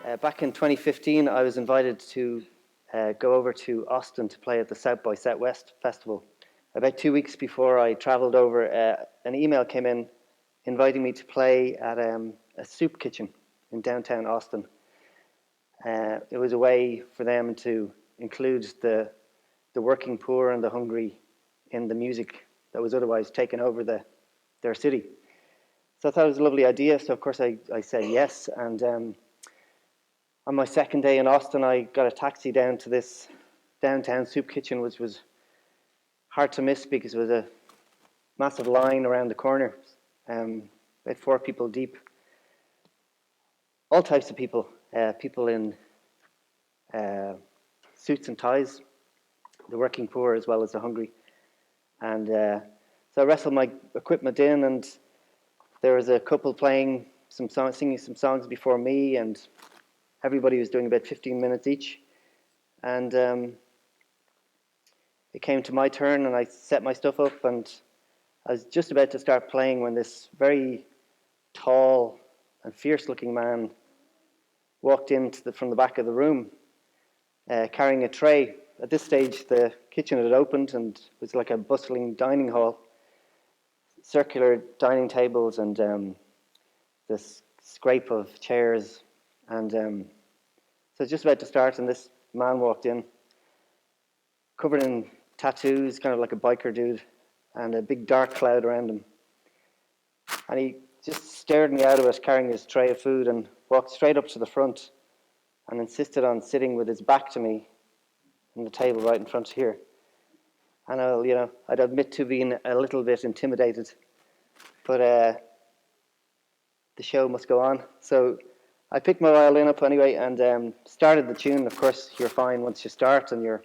Back in 2015, I was invited to go over to Austin to play at the South by Southwest Festival. About 2 weeks before I travelled over, an email came in inviting me to play at a soup kitchen in downtown Austin. It was a way for them to include the working poor and the hungry in the music that was otherwise taken over their city. So I thought it was a lovely idea, so of course I said yes, and on my second day in Austin, I got a taxi down to this downtown soup kitchen, which was hard to miss because it was a massive line around the corner, about 4 people deep. All types of people, people in suits and ties, the working poor as well as the hungry. And so I wrestled my equipment in, and there was a couple playing some songs, singing some songs before me, and everybody was doing about 15 minutes each. And it came to my turn, and I set my stuff up, and I was just about to start playing when this very tall and fierce-looking man walked in from the back of the room, carrying a tray. At this stage, the kitchen had opened, and it was like a bustling dining hall, circular dining tables, and this scrape of chairs, and so I was just about to start, and this man walked in, covered in tattoos, kind of like a biker dude, and a big dark cloud around him. And he just stared me out of it, carrying his tray of food, and walked straight up to the front and insisted on sitting with his back to me on the table right in front here. And I'd admit to being a little bit intimidated, but the show must go on. So I picked my violin up anyway and started the tune. Of course, you're fine once you start and you're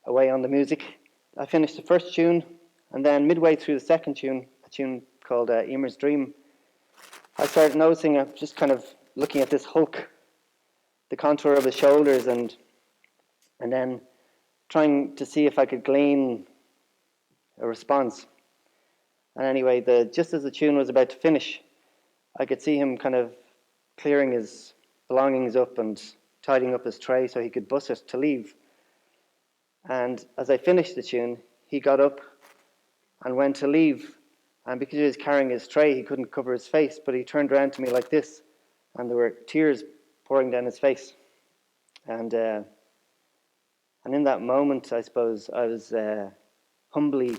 away on the music. I finished the first tune, and then midway through the second tune, a tune called Ioimaire's Dream, I started noticing, just kind of looking at this Hulk, the contour of his shoulders, and then trying to see if I could glean a response. And anyway, just as the tune was about to finish, I could see him kind of clearing his belongings up and tidying up his tray so he could bus it to leave. And as I finished the tune, he got up and went to leave. And because he was carrying his tray, he couldn't cover his face, but he turned around to me like this, and there were tears pouring down his face. And in that moment, I suppose, I was humbly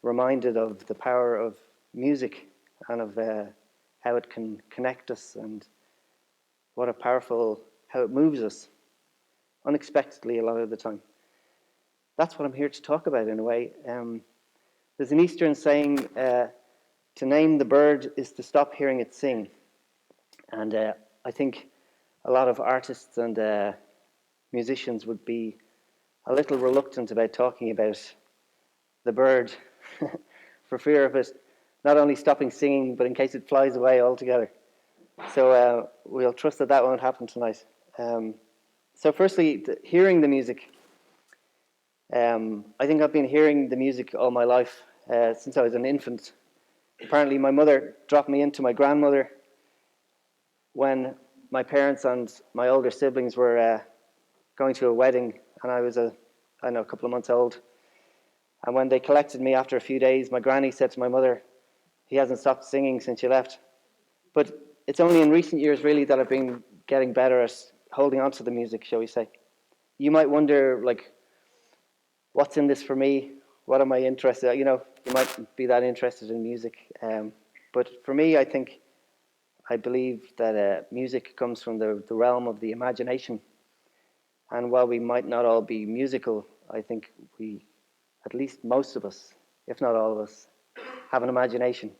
reminded of the power of music and of how it can connect us and how it moves us unexpectedly a lot of the time. That's what I'm here to talk about in a way. There's an Eastern saying, to name the bird is to stop hearing it sing. And I think a lot of artists and musicians would be a little reluctant about talking about the bird for fear of it not only stopping singing, but in case it flies away altogether. So we'll trust that won't happen tonight. So firstly, hearing the music. I think I've been hearing the music all my life, since I was an infant. Apparently my mother dropped me into my grandmother when my parents and my older siblings were going to a wedding, and I was a couple of months old. And when they collected me after a few days, my granny said to my mother, "He hasn't stopped singing since you left." But it's only in recent years really that I've been getting better at holding on to the music, shall we say. You might wonder, what's in this for me? What am I interested in? You might be that interested in music. But for me, I believe that music comes from the realm of the imagination. And while we might not all be musical, I think we, at least most of us, if not all of us, have an imagination.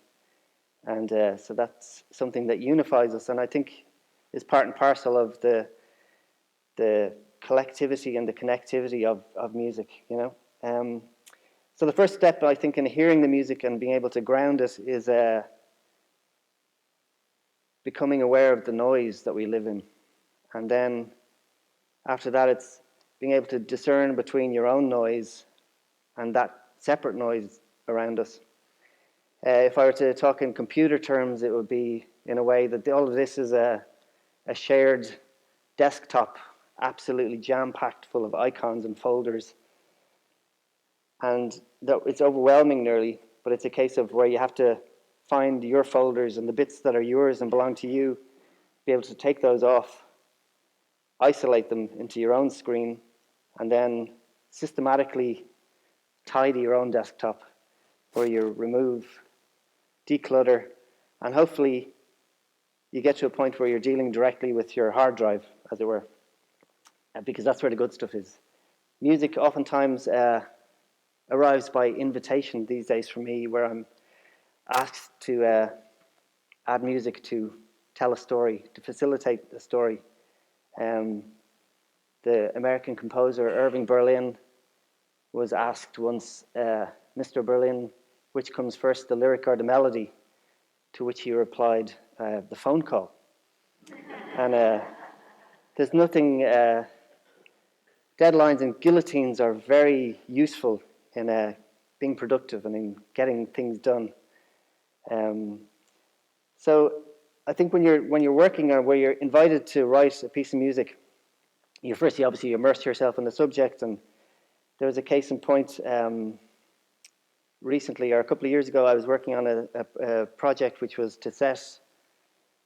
And so that's something that unifies us, and I think is part and parcel of the collectivity and the connectivity of music, So the first step, I think, in hearing the music and being able to ground it is becoming aware of the noise that we live in. And then after that, it's being able to discern between your own noise and that separate noise around us. If I were to talk in computer terms, it would be in a way that all of this is a shared desktop absolutely jam-packed full of icons and folders. And it's overwhelming nearly, but it's a case of where you have to find your folders and the bits that are yours and belong to you, be able to take those off, isolate them into your own screen, and then systematically tidy your own desktop where you remove, declutter, and hopefully you get to a point where you're dealing directly with your hard drive, as it were, because that's where the good stuff is. Music oftentimes arrives by invitation these days for me, where I'm asked to add music to tell a story, to facilitate a story. The American composer Irving Berlin was asked once, Mr. Berlin, which comes first, the lyric or the melody? To which he replied, the phone call. And there's nothing, deadlines and guillotines are very useful in being productive and in getting things done. So I think when you're working or where you're invited to write a piece of music, you obviously immerse yourself in the subject. And there was a case in point recently, or a couple of years ago, I was working on a project which was to set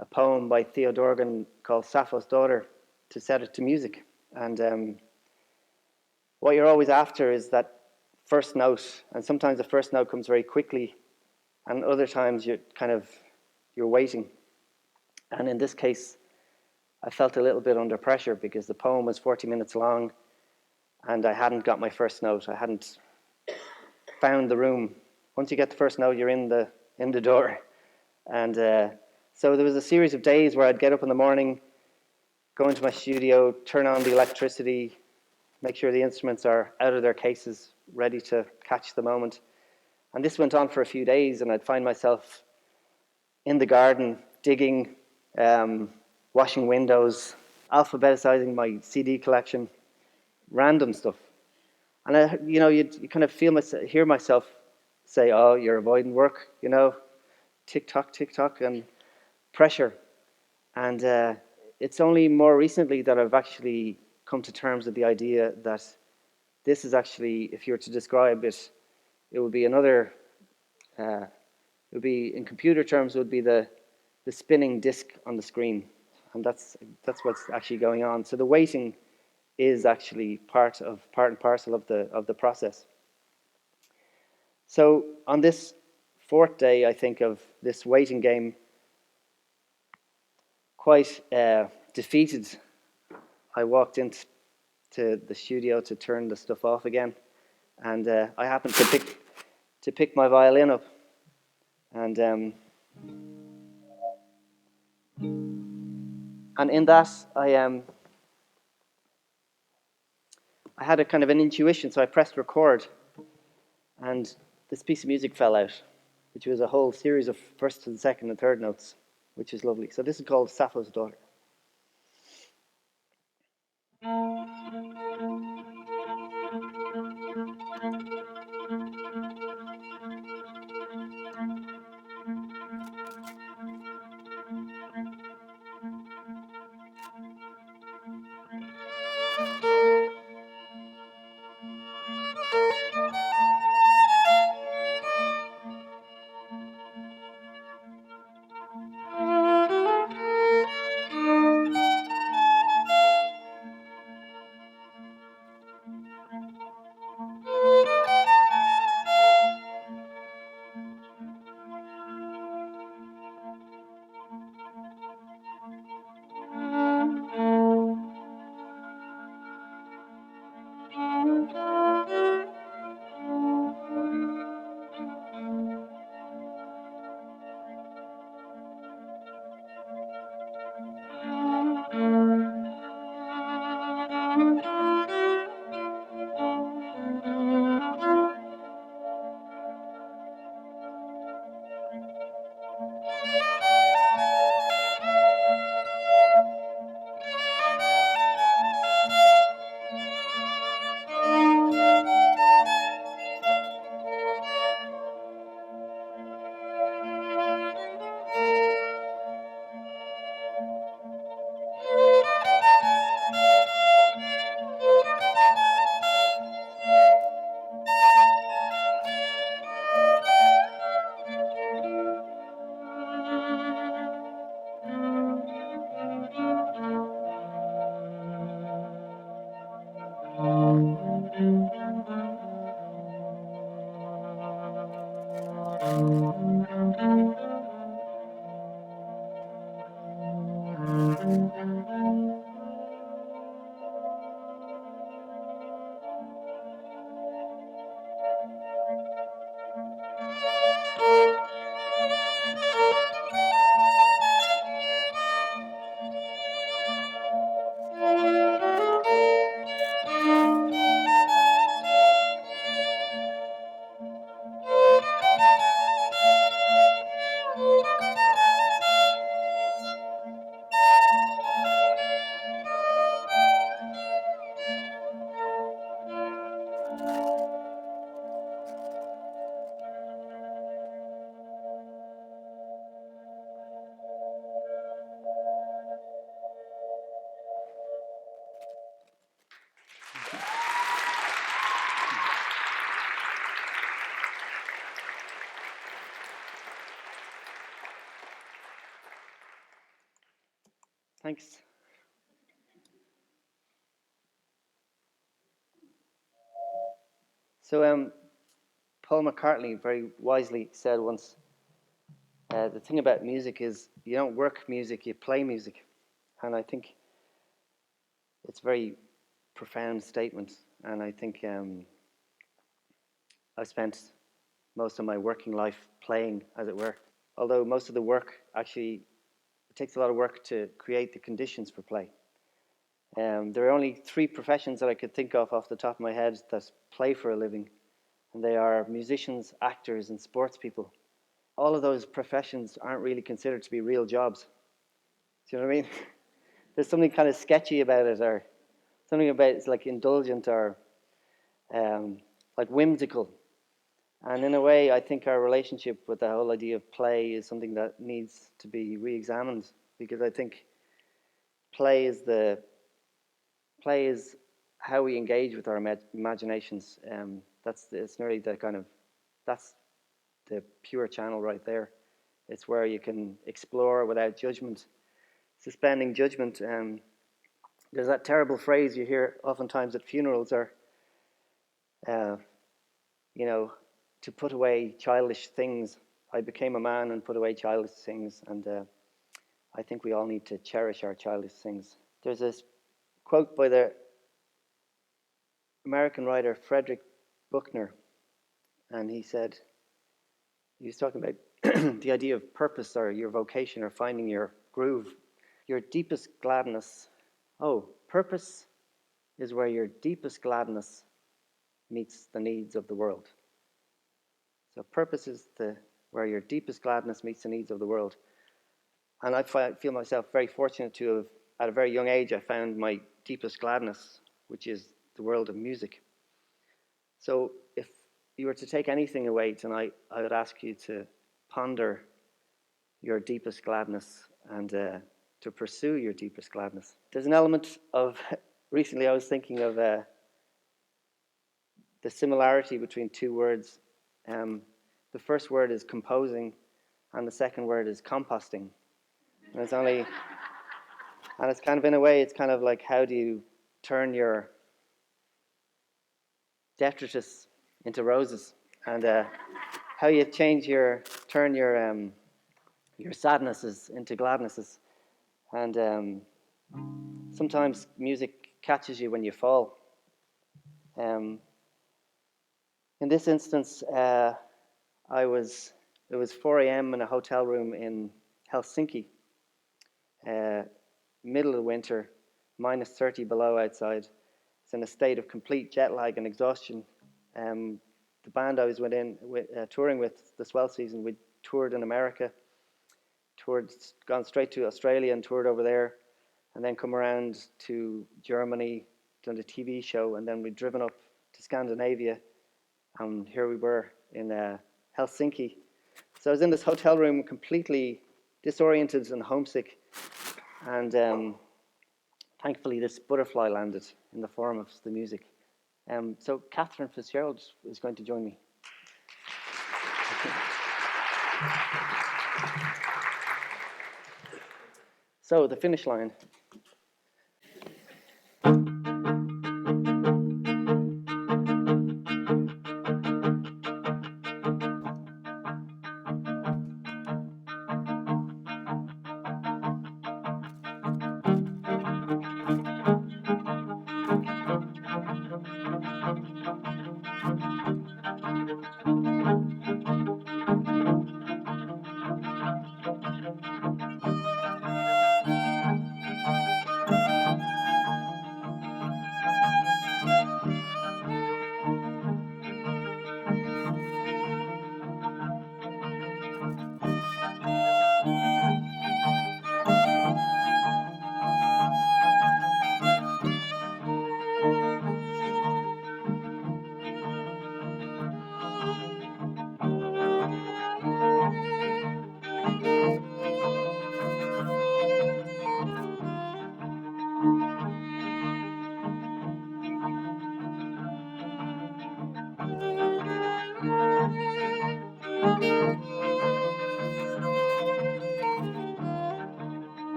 a poem by Theo Dorgan called Sappho's Daughter, to set it to music. And what you're always after is that first note, and sometimes the first note comes very quickly, and other times you're waiting. And in this case, I felt a little bit under pressure because the poem was 40 minutes long, and I hadn't got my first note. I hadn't found the room. Once you get the first note, you're in the door. And so there was a series of days where I'd get up in the morning, go into my studio, turn on the electricity, make sure the instruments are out of their cases, ready to catch the moment. And this went on for a few days, and I'd find myself in the garden, digging, washing windows, alphabetizing my CD collection, random stuff. And you kind of hear myself say, "Oh, you're avoiding work," tick tock, and pressure. And it's only more recently that I've actually come to terms with the idea that this is actually, if you were to describe it, it would be another. It would be, in computer terms, it would be the spinning disk on the screen, and that's what's actually going on. So the waiting is actually part and parcel of the process. So on this fourth day, I think, of this waiting game, quite defeated, I walked into the studio to turn the stuff off again, and I happened to pick my violin up, and in that I had a kind of an intuition, so I pressed record, and this piece of music fell out, which was a whole series of first and second and third notes, which is lovely. So this is called Sappho's Daughter. Thanks. So, Paul McCartney very wisely said once, the thing about music is you don't work music, you play music. And I think it's a very profound statement. And I think I've spent most of my working life playing, as it were. Although most of the work actually, it takes a lot of work to create the conditions for play. There are only 3 professions that I could think of off the top of my head that play for a living. And they are musicians, actors, and sports people. All of those professions aren't really considered to be real jobs. Do you know what I mean? There's something kind of sketchy about it, or something about it's like indulgent or like whimsical. And in a way, I think our relationship with the whole idea of play is something that needs to be re-examined, because I think play is how we engage with our imaginations. It's nearly that's the pure channel right there. It's where you can explore without judgment, suspending judgment. There's that terrible phrase you hear oftentimes at funerals, or to put away childish things. I became a man and put away childish things, and I think we all need to cherish our childish things. There's this quote by the American writer Frederick Buechner, and he was talking about the idea of purpose or your vocation or finding your groove. Your deepest gladness. Purpose is where your deepest gladness meets the needs of the world. So purpose is where your deepest gladness meets the needs of the world. And I feel myself very fortunate to have, at a very young age, I found my deepest gladness, which is the world of music. So if you were to take anything away tonight, I would ask you to ponder your deepest gladness and to pursue your deepest gladness. There's an element of, recently I was thinking of the similarity between 2 words. The first word is composing, and the second word is composting. And it's kind of, in a way, it's kind of like, how do you turn your detritus into roses, and how you turn your sadnesses into gladnesses. And sometimes music catches you when you fall. In this instance, it was 4 a.m. in a hotel room in Helsinki, middle of winter, minus 30 below outside. It's in a state of complete jet lag and exhaustion. The band I was touring with, the Swell Season, we toured in America, gone straight to Australia and toured over there, and then come around to Germany, done a TV show, and then we'd driven up to Scandinavia, and here we were in Helsinki. So I was in this hotel room completely disoriented and homesick, and thankfully this butterfly landed in the form of the music. So Catherine Fitzgerald is going to join me. So the finish line.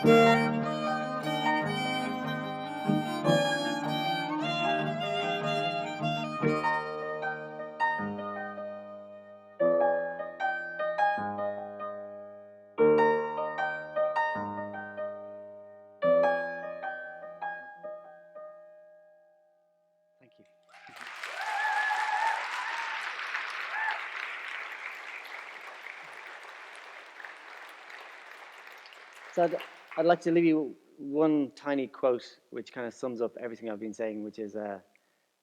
Thank you. So I'd like to leave you one tiny quote which kind of sums up everything I've been saying, which is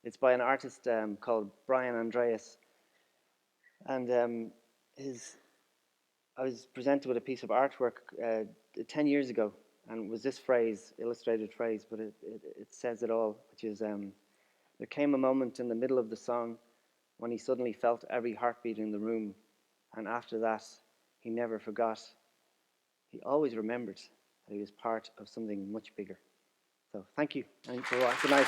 it's by an artist called Brian Andreas, and I was presented with a piece of artwork 10 years ago, and it was this phrase, illustrated phrase, but it says it all, which is, there came a moment in the middle of the song when he suddenly felt every heartbeat in the room, and after that, he never forgot. He always remembered that he was part of something much bigger. So thank you, and good night.